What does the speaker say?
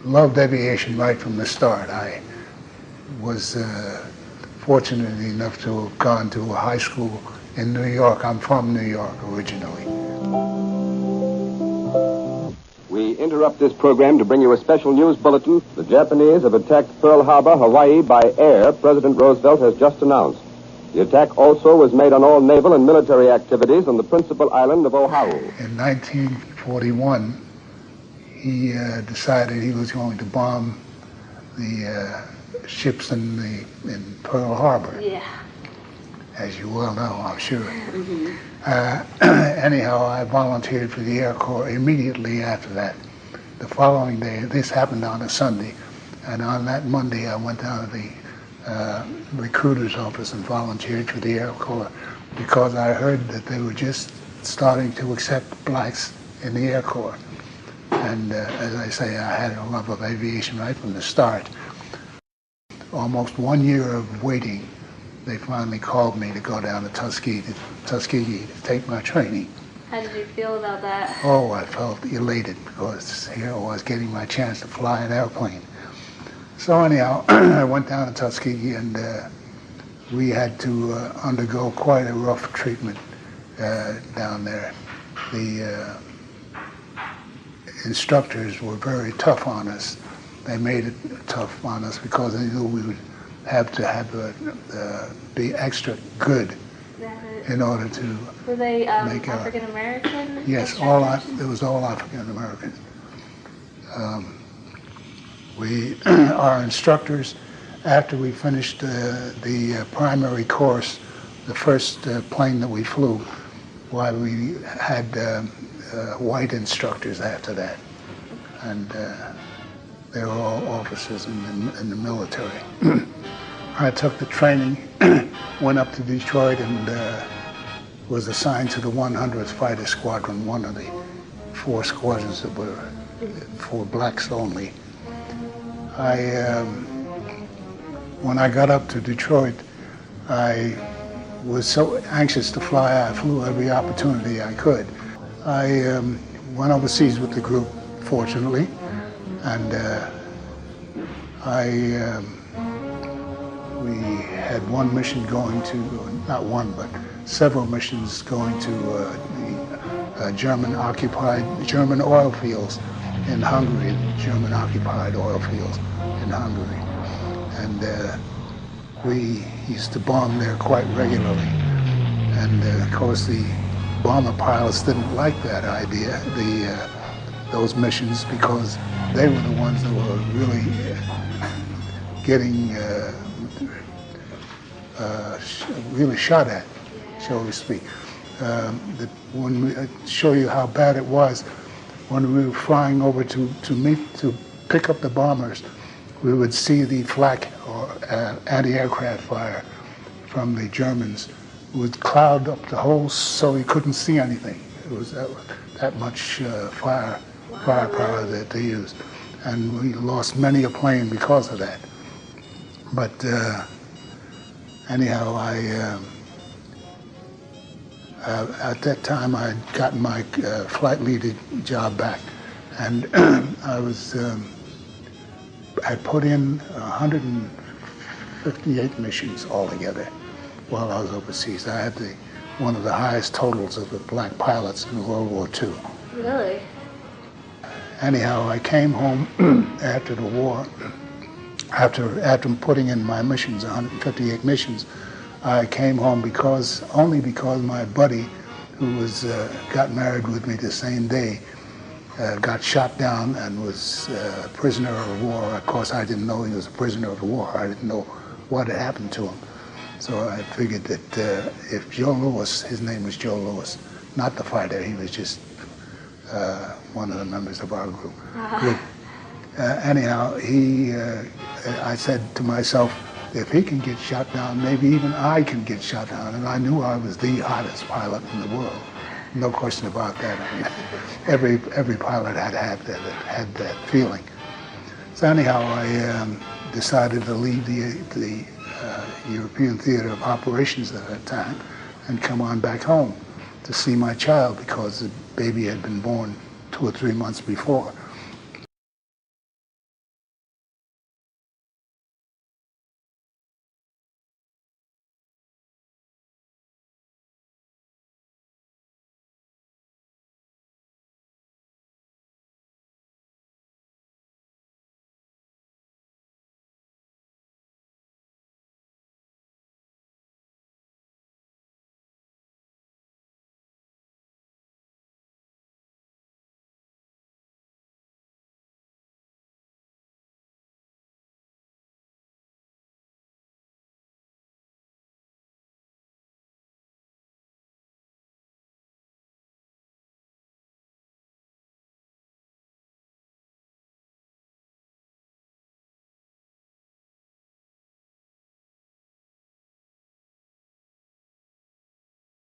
loved aviation right from the start. I was fortunate enough to have gone to a high school in New York. I'm from New York originally. We interrupt this program to bring you a special news bulletin. The Japanese have attacked Pearl Harbor, Hawaii by air, President Roosevelt has just announced. The attack also was made on all naval and military activities on the principal island of Oahu. In 1941, he decided he was going to bomb the ships in Pearl Harbor. Yeah. As you well know, I'm sure. Mm-hmm. Anyhow, I volunteered for the Air Corps immediately after that. The following day, this happened on a Sunday, and on that Monday I went down to the recruiter's office and volunteered for the Air Corps because I heard that they were just starting to accept blacks in the Air Corps. And as I say, I had a love of aviation right from the start. Almost 1 year of waiting, they finally called me to go down to Tuskegee to take my training. How did you feel about that? Oh, I felt elated because here I was getting my chance to fly an airplane. So anyhow, I went down to Tuskegee and we had to undergo quite a rough treatment down there. The instructors were very tough on us. They made it tough on us because they knew we would have to be extra good in order to Were they make African American? Yes, it was all African Americans. Our instructors, after we finished the primary course, the first plane that we flew, while we had white instructors after that, and they were all officers in the military. I took the training, went up to Detroit, and was assigned to the 100th Fighter Squadron, one of the 4 squadrons that were for blacks only. When I got up to Detroit, I was so anxious to fly, I flew every opportunity I could. I went overseas with the group, fortunately, and we had one mission going to, not one, but several missions going to the German oil fields in Hungary, German-occupied oil fields in Hungary. And we used to bomb there quite regularly. And of course the bomber pilots didn't like that idea, those missions, because they were the ones that were really getting really shot at, shall we speak. When we show you how bad it was, when we were flying over to pick up the bombers, we would see the flak or anti-aircraft fire from the Germans would cloud up the whole, so you couldn't see anything. It was that much firepower that they used, and we lost many a plane because of that. But anyhow, at that time I had gotten my flight leader job back, and I put in 158 missions altogether while I was overseas. I had one of the highest totals of the black pilots in World War II. Really? Anyhow, I came home after the war. After putting in my missions, 158 missions, I came home only because my buddy, who got married with me the same day, got shot down and was a prisoner of war. Of course, I didn't know he was a prisoner of war. I didn't know what had happened to him. So I figured that if Joe Lewis, his name was Joe Lewis, not the fighter, he was just one of the members of our group. Anyhow, I said to myself, if he can get shot down, maybe even I can get shot down. And I knew I was the hottest pilot in the world. No question about that. I mean, every pilot had that feeling. So anyhow, I decided to leave the European Theater of Operations at that time and come on back home to see my child, because the baby had been born 2 or 3 months before.